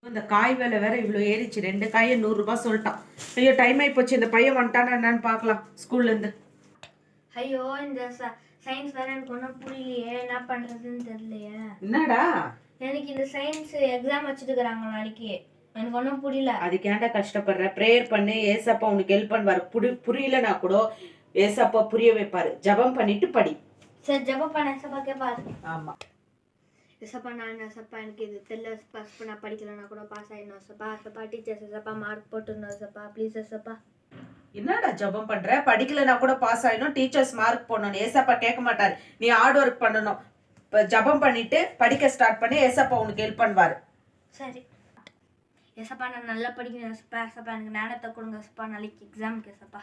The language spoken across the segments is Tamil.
இந்த காய் விலை வேற இவ்வளோ ஏறிச்சு. 2 காயை 100 ரூபாய் சொல்லிட்டான். ஐயோ டைம் ஆகி போச்சு. இந்த பையன் வந்துட்டானா என்னன்னு பார்க்கலாம் ஸ்கூல்ல இருந்து. ஐயோ இந்த சயின்ஸ் வேற எனக்கு ஒன்றும் புரியலையே, என்ன பண்றதுன்னு தெரியலையே. என்னடா எனக்கு இந்த சயின்ஸ் எக்ஸாம் வச்சுட்டு இருக்கிறாங்க நாளைக்கு, எனக்கு ஒன்றும் புரியல. அதுக்கேண்டா கஷ்டப்படுற? ப்ரேயர் பண்ணு, ஏசப்பா உனக்கு ஹெல்ப் பண்ணுவாரு. புரியலனா கூட ஏசப்பா புரிய வைப்பாரு. ஜபம் பண்ணிட்டு படி. சரி ஜபம் பண்ண ஏசப்பா கேட்பாரு. ஆமா ஏசப்பா நான் ஏசப்பா எனக்கு இது தெரியல ஏசப்பா, நான் படிக்கலன்னா கூட பாஸ் ஆயிடணும் ஏசப்பா. ஏசப்பா டீச்சர்ஸ் ஏசப்பா மார்க் போட்டுடணும் ஏசப்பா, ப்ளீஸ் ஏசப்பா. என்னடா ஜபம் பண்ற? படிக்கலனா கூட பாஸ் ஆயிடும், டீச்சர்ஸ் மார்க் போடணும். ஏசப்பா கேட்க மாட்டாரு. நீ ஹார்ட் ஒர்க் பண்ணணும். இப்போ ஜபம் பண்ணிட்டு படிக்க ஸ்டார்ட் பண்ணி ஏசப்பா உனக்கு ஹெல்ப் பண்ணுவாரு. சரி ஏசப்பா நான் நல்லா படிக்கணும் ஏசப்பா. ஏசப்பா எனக்கு ஞானத்தை கொடுங்க ஏசப்பா, நாளைக்கு எக்ஸாமுக்கு ஏசப்பா.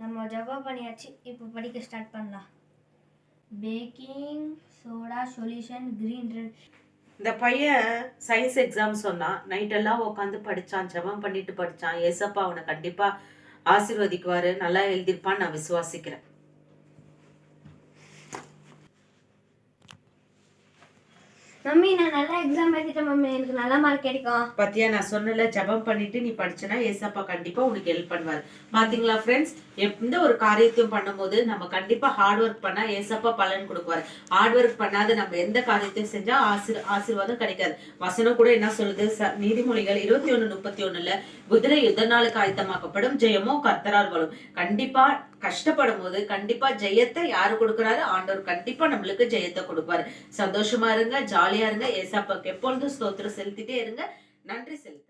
நம்ம ஜபம் பண்ணியாச்சு, இப்போ படிக்க ஸ்டார்ட் பண்ணலாம். Baking soda solution green red. இந்த பையன் சயின்ஸ் எக்ஸாம் சொன்னான். நைட்டெல்லாம் உட்காந்து படிச்சான், ஜபம் பண்ணிட்டு படிச்சான். ஏசப்பா அவனை கண்டிப்பா ஆசீர்வதிக்குவாரு, நல்லா எழுதிருப்பான்னு நான் விசுவாசிக்கிறேன். மம்மி நான் நல்லா எக்ஸாம் எழுதிட்டேன் மம்மி, எனக்கு நல்ல மார்க் கிடைக்கும். பத்தியா நான் சொன்னல, ஜபம் பண்ணிட்டு நீ படிச்சனா ஏசப்பா கண்டிப்பா உனக்கு ஹெல்ப் பண்ணுவாரு. பாத்தீங்களா ஃப்ரெண்ட்ஸ், எந்த ஒரு காரியத்தையும் பண்ணும்போது நம்ம கண்டிப்பா ஹார்ட் ஒர்க் பண்ணா ஏசப்பா பலன் கொடுக்குவாரு. ஹார்ட் ஒர்க் பண்ணாத நம்ம எந்த காரியத்தையும் செஞ்சா ஆசீர்வாதம் கிடைக்காது. வசனம் கூட என்ன சொல்லுது? நீதிமொழிகள் 21:31 குதிரை யுத்த நாளுக்கு ஆயத்தமாக்கப்படும், ஜெயமோ கர்த்தரால் வரும். கண்டிப்பா கஷ்டப்படும் போது கண்டிப்பா ஜெயத்தை யாரு கொடுக்குறாரு? ஆண்டவர் கண்டிப்பா நம்மளுக்கு ஜெயத்தை கொடுப்பாரு. சந்தோஷமா இருங்க, ஜாலியா இருங்க. ஏசப்பாக்கு எப்பொழுதும் ஸ்தோத்திரம் செலுத்திட்டே இருங்க. நன்றி செலுத்து.